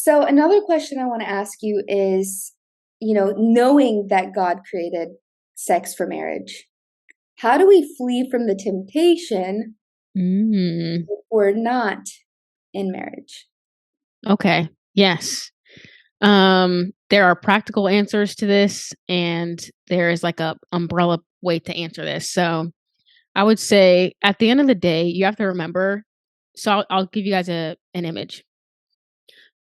So another question I want to ask you is, knowing that God created sex for marriage, how do we flee from the temptation Mm, if we're not in marriage? okay. Yes. There are practical answers to this, and there is like a umbrella way to answer this. So I would say at the end of the day, you have to remember. So I'll give you guys an image.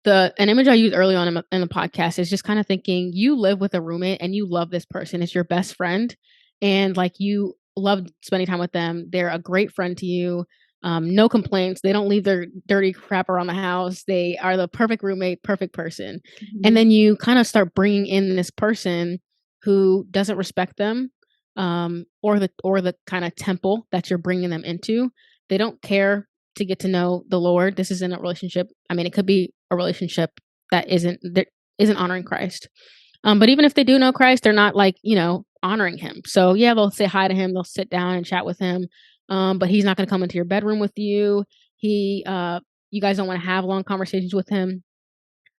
An image I used early on in the podcast is just kind of thinking you live with a roommate and you love this person. It's your best friend, and like you love spending time with them. They're a great friend to you. No complaints. They don't leave their dirty crap around the house. They are the perfect roommate, perfect person. And Mhm. then you kind of start bringing in this person who doesn't respect them, or the kind of temple that you're bringing them into. They don't care to get to know the Lord. This isn't a relationship. I mean, it could be a relationship that isn't honoring Christ. But even if they do know Christ, they're not like, honoring him. So yeah, they'll say hi to him, they'll sit down and chat with him. But he's not going to come into your bedroom with you. You guys don't want to have long conversations with him.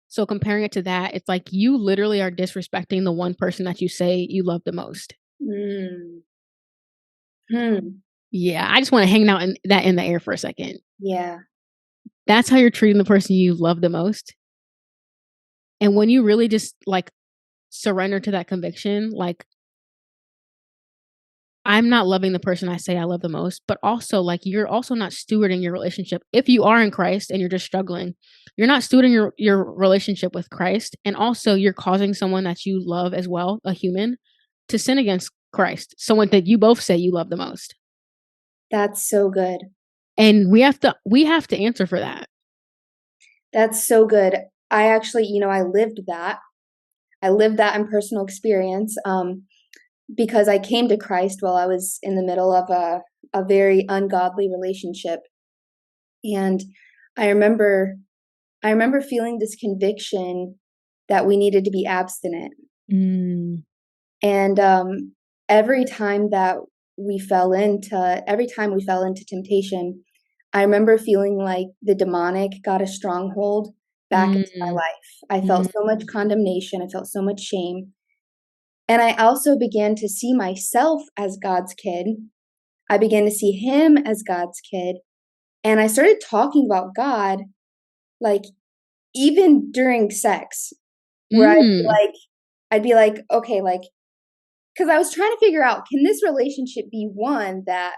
So comparing it to that, it's like you literally are disrespecting the one person that you say you love the most. Mm. Hmm. Yeah, I just want to hang out in the air for a second. Yeah. That's how you're treating the person you love the most. And when you really just like surrender to that conviction, like I'm not loving the person I say I love the most, but also like you're also not stewarding your relationship. If you are in Christ and you're just struggling, you're not stewarding your relationship with Christ. And also you're causing someone that you love as well, a human, to sin against Christ, someone that you both say you love the most. That's so good. And we have to answer for that. That's so good. I actually, I lived that. I lived that in personal experience, because I came to Christ while I was in the middle of a very ungodly relationship. And I remember I remember feeling this conviction that we needed to be abstinent. Mm, And every time we fell into temptation, I remember feeling like the demonic got a stronghold back into my mm, life. I felt mm. so much condemnation, I felt so much shame. And I also began to see myself as God's kid. I began to see him as God's kid. And I started talking about God, like, even during sex, where Mm. I'd be like, okay, like, because I was trying to figure out, can this relationship be one that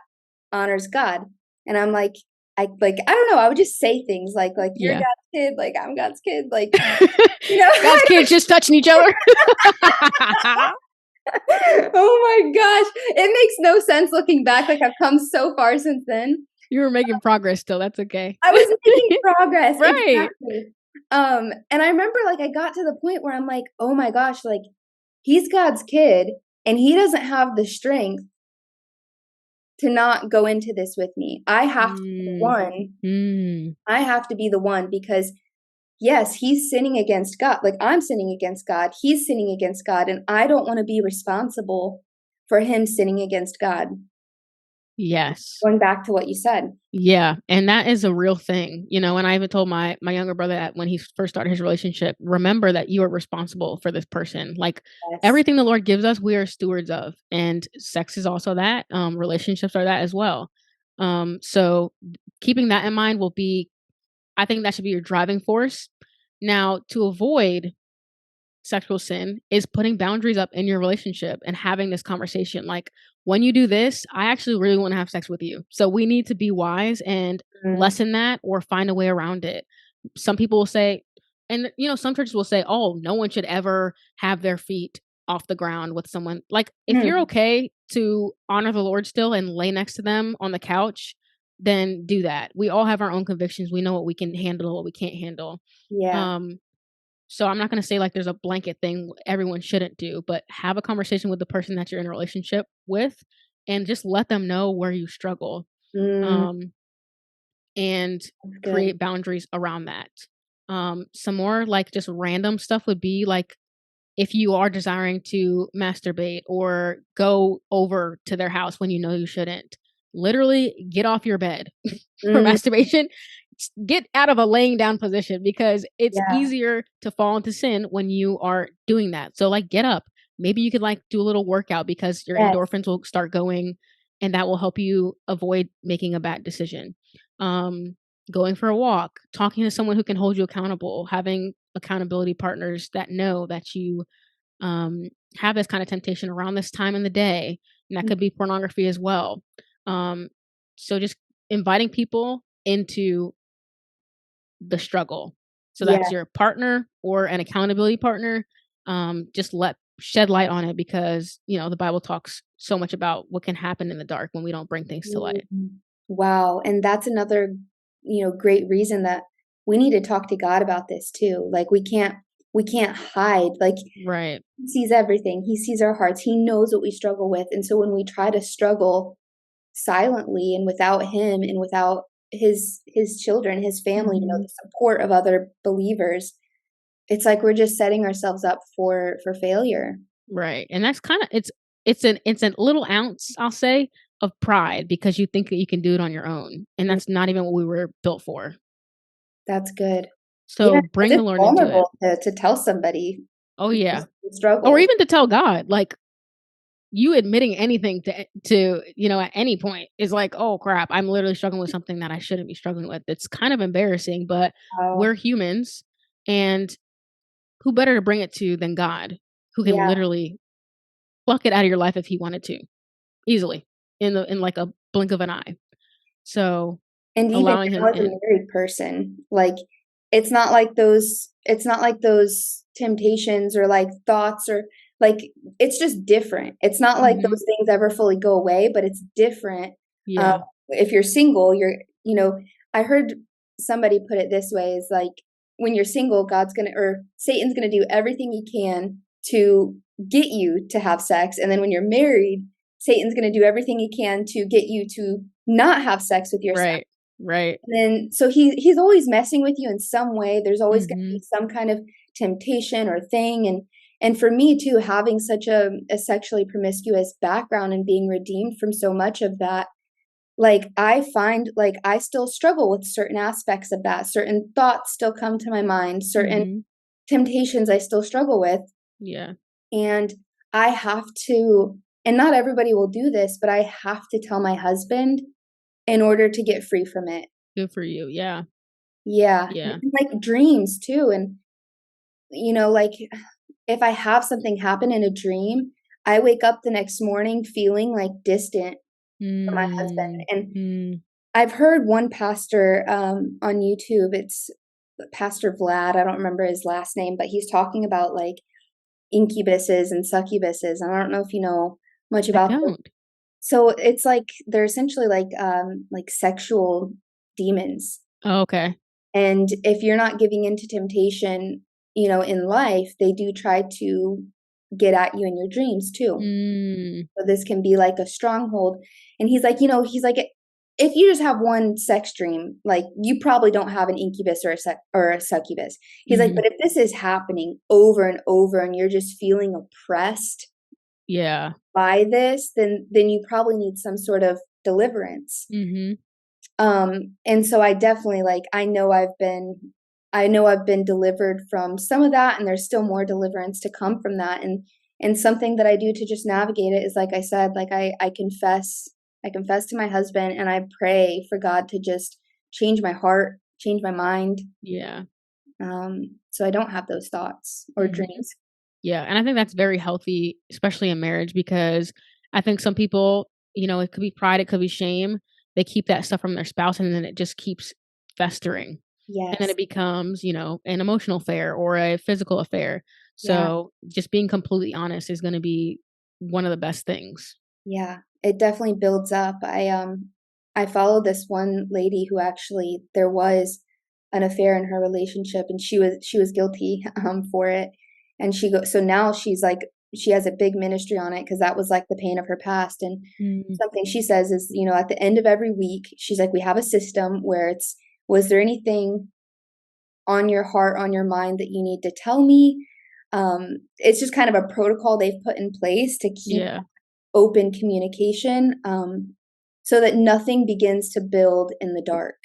honors God? And I'm like, I don't know. I would just say things like you're Yeah. God's kid, like I'm God's kid, like you know. God's kids just touching each other. Oh my gosh, it makes no sense looking back. Like I've come so far since then. You were making progress still. That's okay. I was making progress, Right. exactly. And I remember like I got to the point where I'm like, oh my gosh, like he's God's kid, and he doesn't have the strength to not go into this with me. I have to be the Mm, one. mm. I have to be the one because yes, he's sinning against God. Like I'm sinning against God. He's sinning against God. And I don't want to be responsible for him sinning against God. Yes. Going back to what you said. Yeah, and that is a real thing, and I even told my younger brother that when he first started his relationship, remember that you are responsible for this person. Like Yes. everything the Lord gives us, we are stewards of, and sex is also that. Relationships are that as well. So keeping that in mind I think that should be your driving force. Now, to avoid sexual sin is putting boundaries up in your relationship and having this conversation. Like, when you do this, I actually really want to have sex with you. So we need to be wise and Mm. lessen that or find a way around it. Some people will say, and some churches will say, oh, no one should ever have their feet off the ground with someone. Like, if you're Mm. okay to honor the Lord still and lay next to them on the couch, then do that. We all have our own convictions. We know what we can handle, what we can't handle. Yeah. Um, so I'm not going to say like there's a blanket thing everyone shouldn't do, but have a conversation with the person that you're in a relationship with and just let them know where you struggle. Mm. Um, and That's good. create boundaries around that. Some more like just random stuff would be like if you are desiring to masturbate or go over to their house when you know you shouldn't, literally get off your bed for Mm. masturbation. get out of a laying down position because it's Yeah. easier to fall into sin when you are doing that. So like get up. Maybe you could like do a little workout because your Yes. endorphins will start going and that will help you avoid making a bad decision. Um Going for a walk, talking to someone who can hold you accountable, having accountability partners that know that you um have this kind of temptation around this time in the day. And that Mm. could be pornography as well. Um so just inviting people into the struggle. So Yeah. that's your partner or an accountability partner. Just let shed light on it because the Bible talks so much about what can happen in the dark when we don't bring things to light. Mhm. Wow, and that's another, great reason that we need to talk to God about this too. Like we can't hide. Like Right. he sees everything. He sees our hearts. He knows what we struggle with. And so when we try to struggle silently and without him and without his children, his family, Hmm. the support of other believers, it's like we're just setting ourselves up for failure. Right. And that's kind of it's a little ounce, I'll say, of pride because you think that you can do it on your own. And Mm, that's not even what we were built for. that's good. So Yeah, 'cause bring the it's Lord into it. vulnerable to tell somebody Oh your yeah. Or struggles. even to tell God, like you admitting anything to at any point is like, "Oh, crap, I'm literally struggling with something that I shouldn't be struggling with." It's kind of embarrassing, but Wow. we're humans, and who better to bring it to than God, who can Yeah, literally pluck it out of your life if he wanted to, easily, in like a blink of an eye. So, and even allowing him now as a in. married person, like, it's not like those temptations or, like, thoughts or like, it's just different. It's not like Mhm. those things ever fully go away, but it's different. Um, Yeah. if you're single, I heard somebody put it this way, is like, when you're single, God's gonna or Satan's gonna do everything he can to get you to have sex, and then when you're married, Satan's gonna do everything he can to get you to not have sex with your spouse. Right. Right. And then so he's always messing with you in some way. There's always gonna be Mhm. some kind of temptation or thing, and for me too, having such a sexually promiscuous background and being redeemed from so much of that, like, I find, like, I still struggle with certain aspects of that. Certain thoughts still come to my mind, certain Mhm. temptations I still struggle with, Yeah. and I have to and not everybody will do this, but I have to tell my husband in order to get free from it. Good for you. Yeah. Yeah, and Yeah. like dreams too, and, like, if I have something happen in a dream, I wake up the next morning feeling, like, distant from my husband, Mm. and Mm. I've heard one pastor, on YouTube, it's Pastor Vlad, I don't remember his last name, but he's talking about, like, incubuses and succubuses, and I don't know if you know much I about those. don't. So it's like they're essentially like sexual demons. Oh, okay. And if you're not giving in to temptation, in life, they do try to get at you in your dreams too. Mm. So this can be like a stronghold. And he's like, if you just have one sex dream, like you probably don't have an incubus or a succubus. He's like, Mhm. but if this is happening over and over and you're just feeling oppressed Yeah. by this, then you probably need some sort of deliverance. Mhm. And so I definitely like I know I've been delivered from some of that, and there's still more deliverance to come from that. And something that I do to just navigate it is like I said, like I confess to my husband and I pray for God to just change my heart, change my mind, Yeah. so I don't have those thoughts or Mhm. dreams. Yeah, and I think that's very healthy, especially in marriage, because I think some people, it could be pride, it could be shame. They keep that stuff from their spouse and then it just keeps festering. And then Yes. it becomes, an emotional affair or a physical affair. Yeah. So just being completely honest is going to be one of the best things. Yeah, it definitely builds up. I follow this one lady who actually there was an affair in her relationship and she was guilty for it. And so now she's like she has a big ministry on it because that was like the pain of her past. And Mm. something she says is, at the end of every week, she's like, we have a system where it's, was there anything on your heart, on your mind that you need to tell me? It's just kind of a protocol they've put in place to keep Yeah. open communication, so that nothing begins to build in the dark.